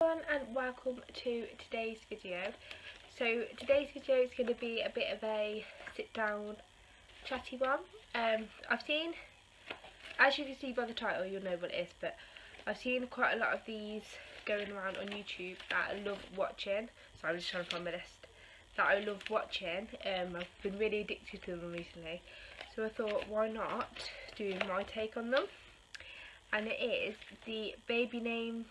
Everyone, and welcome to today's video. So today's video is going to be a bit of a sit down chatty one. I've seen, as you can see by the title, you'll know what it is, but I've seen quite a lot of these going around on YouTube that I love watching. So I'm just trying to find my list that I love watching. I've been really addicted to them recently, so I thought, why not do my take on them? And it is the baby names,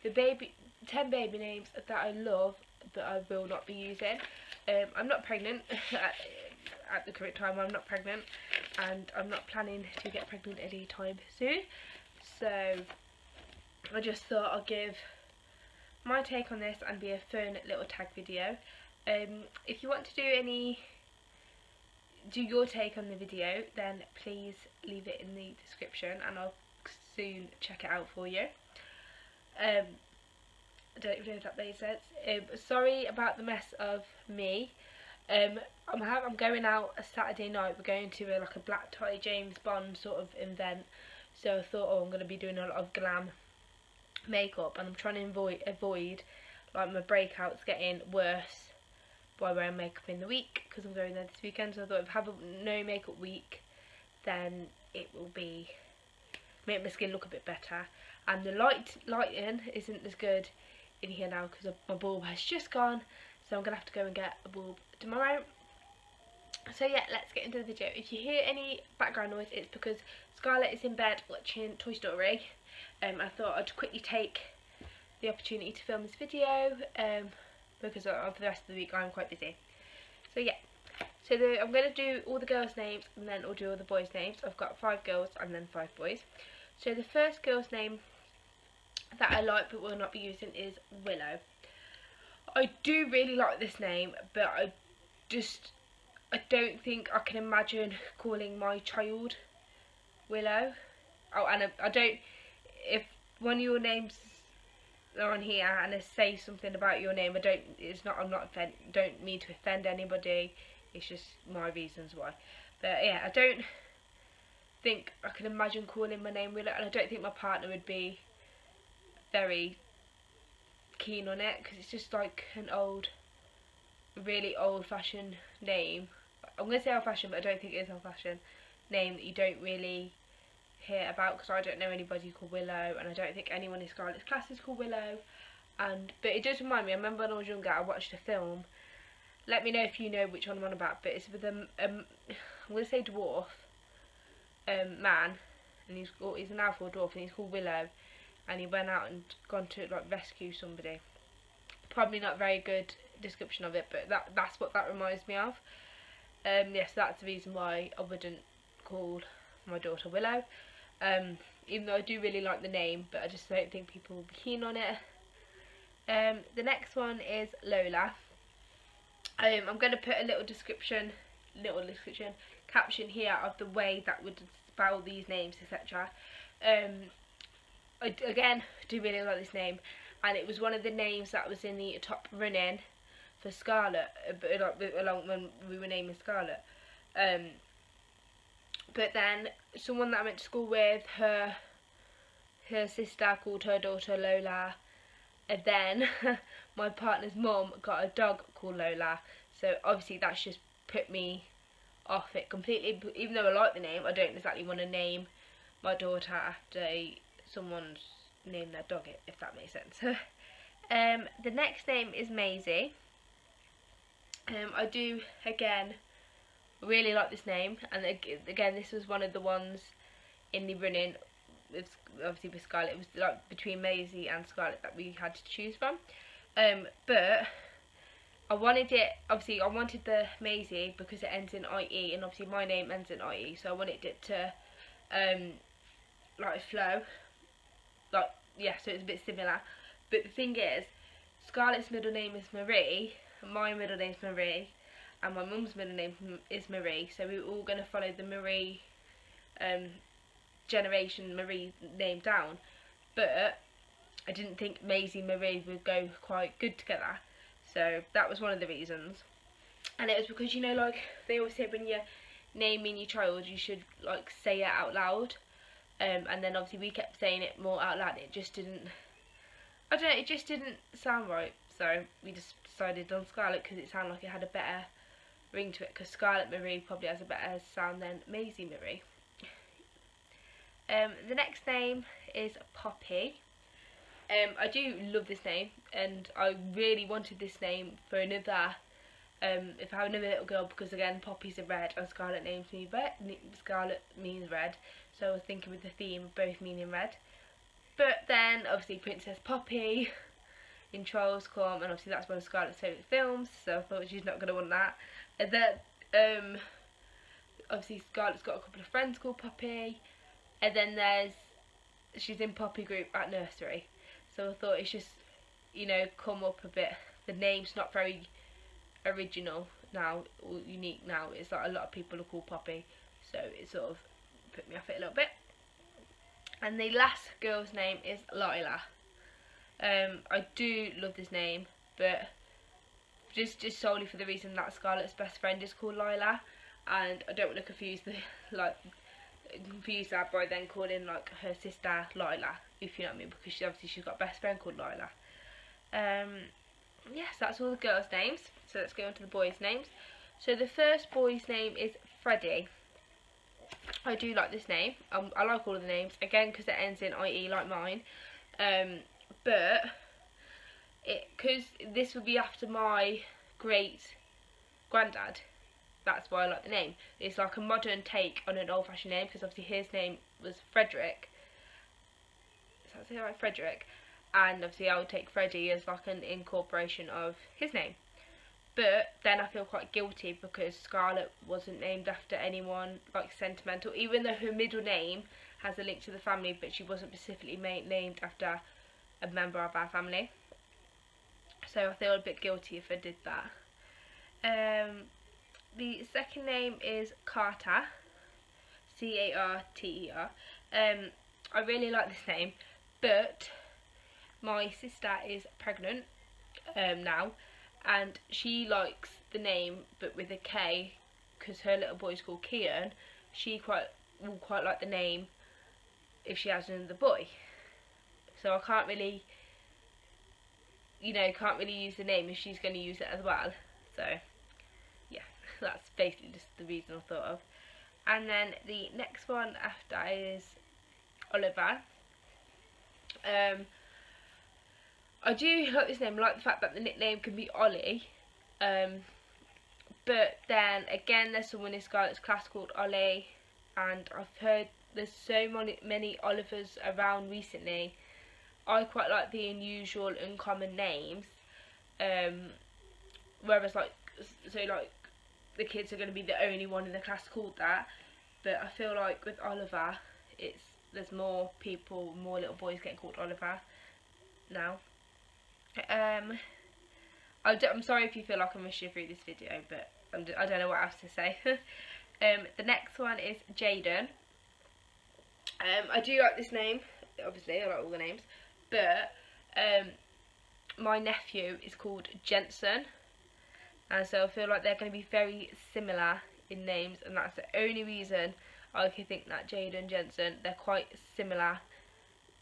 10 baby names that I love but I will not be using. I'm not pregnant at the current time. I'm not pregnant, and I'm not planning to get pregnant anytime soon, so I just thought I'll give my take on this and be a fun little tag video. If you want to do your take on the video, then please leave it in the description and I'll soon check it out for you. I don't even know if that made sense. Sorry about the mess of me. I'm going out a Saturday night. We're going to like a black tie James Bond sort of event, so I thought, oh, I'm going to be doing a lot of glam makeup, and I'm trying to avoid like my breakouts getting worse by wearing makeup in the week, because I'm going there this weekend. So I thought if I have a no makeup week, then it will make my skin look a bit better. And the lighting isn't as good in here now because my bulb has just gone, so I'm gonna have to go and get a bulb tomorrow. So yeah, let's get into the video. If you hear any background noise, it's because Scarlett is in bed watching Toy Story. I thought I'd quickly take the opportunity to film this video because of the rest of the week I'm quite busy. So yeah, so I'm going to do all the girls' names and then I'll do all the boys' names. I've got 5 girls and then 5 boys. So the first girl's name that I like but will not be using is Willow. I do really like this name, but I don't think I can imagine calling my child Willow. Oh, and I don't, if one of your names are on here and they say something about your name, don't mean to offend anybody, it's just my reasons why. But yeah, I don't think I can imagine calling my name Willow, and I don't think my partner would be very keen on it, because it's just like an really old-fashioned name. I'm going to say old-fashioned, but I don't think it is old-fashioned name that you don't really hear about, because I don't know anybody called Willow, and I don't think anyone in Scarlett's class is called Willow. But it does remind me, I remember when I was younger I watched a film, let me know if you know which one I'm on about, but it's with I'm going to say dwarf man, and he's an elf or dwarf, and he's called Willow, and he went out and gone to like rescue somebody. Probably not a very good description of it, but that's what that reminds me of. Yes, that's the reason why I wouldn't call my daughter Willow, even though I do really like the name, but I just don't think people will be keen on it. The next one is Lola. I'm going to put a little caption here of the way that would spell these names, etc. I again do really like this name, and it was one of the names that was in the top running for Scarlett, along when we were naming Scarlett. But then someone that I went to school with, her sister called her daughter Lola, and then my partner's mum got a dog called Lola, so obviously that's just put me off it completely. Even though I like the name, I don't exactly want to name my daughter after someone's named their dog, if that makes sense. The next name is Maisie. I do again really like this name, and again this was one of the ones in the running with, obviously with Scarlett. It was like between Maisie and Scarlett that we had to choose from, but I wanted the Maisie because it ends in IE, and obviously my name ends in IE, so I wanted it to like flow, like, yeah, so it's a bit similar. But the thing is, Scarlett's middle name is Marie, my middle name's Marie, and my mum's middle name is Marie, so we were all going to follow the Marie generation, Marie name down, but I didn't think Maisie Marie would go quite good together, so that was one of the reasons. And it was because, you know, like they always say when you're naming your child, you should like say it out loud, and then obviously we kept saying it more out loud. It just didn't I don't know, it just didn't sound right, so we just decided on Scarlet because it sounded like it had a better ring to it, because Scarlet Marie probably has a better sound than Maisie Marie. The next name is Poppy. I do love this name, and I really wanted this name for another, if I have another little girl, because again, Poppy's a red and Scarlet names me red. Scarlet means red, so I was thinking with the theme of both meaning red. But then obviously Princess Poppy in Trolls come, and obviously that's one of Scarlet's favourite films, so I thought she's not going to want that. And then obviously Scarlet's got a couple of friends called Poppy, and then she's in Poppy group at nursery, so I thought it's just, you know, come up a bit. The name's not very original now or unique now. It's like a lot of people are called Poppy, so it sort of put me off it a little bit. And the last girl's name is Lila. I do love this name, but just solely for the reason that Scarlett's best friend is called Lila, and I don't want to confuse her by then calling like her sister Lila, if you know what I mean, because she's got a best friend called Lila. Yes, that's all the girls' names. So let's go on to the boys' names. So the first boy's name is Freddie. I do like this name. I like all of the names, again because it ends in IE like mine. But because this would be after my great granddad, that's why I like the name. It's like a modern take on an old-fashioned name, because obviously his name was Frederick. Is that say right? Frederick. And obviously I would take Freddie as like an incorporation of his name. But then I feel quite guilty because Scarlett wasn't named after anyone like sentimental, even though her middle name has a link to the family, but she wasn't specifically named after a member of our family. So I feel a bit guilty if I did that. The second name is Carter, C-A-R-T-E-R. I really like this name, but my sister is pregnant now, and she likes the name but with a K, because her little boy's called Kian. She will quite like the name if she has another boy, so I can't really, you know, use the name if she's going to use it as well. So yeah, that's basically just the reason I thought of. And then the next one after is Oliver. I do like this name. I like the fact that the nickname can be Ollie. But then again, there's someone in Scarlett's class called Ollie, and I've heard there's so many Olivers around recently. I quite like the unusual, uncommon names. Whereas like the kids are going to be the only one in the class called that. But I feel like with Oliver, there's more people, more little boys getting called Oliver now. I'm sorry if you feel like I'm rushing through this video, but I don't know what else to say. The next one is Jaden. I do like this name, obviously I like all the names, but my nephew is called Jensen, and so I feel like they're going to be very similar in names, and that's the only reason I can think that Jaden, Jensen, they're quite similar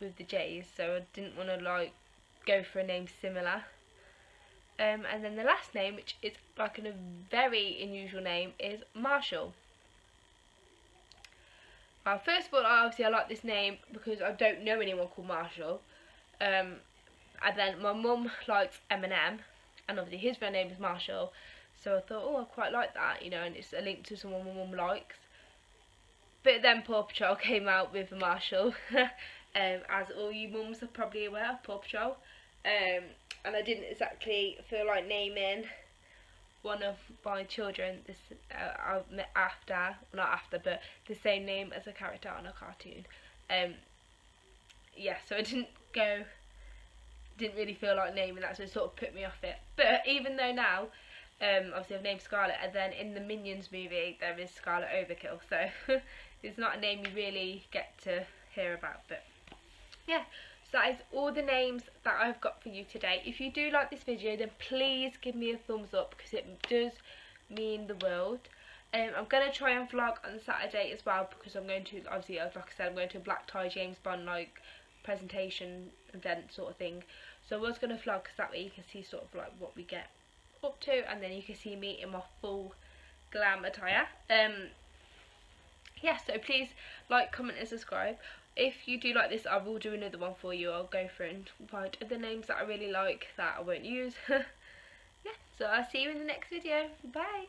with the J's, so I didn't want to like go for a name similar. And then the last name, which is like a very unusual name, is Marshall. First of all, obviously I like this name because I don't know anyone called Marshall. And then my mum likes Eminem, and obviously his real name is Marshall, so I thought, oh, I quite like that, you know, and it's a link to someone my mum likes. But then Paw Patrol came out with Marshall, as all you mums are probably aware of Paw Patrol. And I didn't exactly feel like naming one of my children this but the same name as a character on a cartoon. Yeah, so I didn't really feel like naming that, so it sort of put me off it. But even though now, obviously I've named Scarlet, and then in the Minions movie there is Scarlet Overkill, so it's not a name you really get to hear about. But yeah, so that is all the names that I've got for you today. If you do like this video, then please give me a thumbs up, because it does mean the world. I'm going to try and vlog on Saturday as well, because I'm going to, obviously, like I said, I'm going to a black tie James Bond like presentation event sort of thing. So I was going to vlog because that way you can see sort of like what we get up to, and then you can see me in my full glam attire. Yeah, so please like, comment and subscribe. If you do like this, I will do another one for you. I'll go through and find other names that I really like that I won't use. Yeah, so I'll see you in the next video. Bye.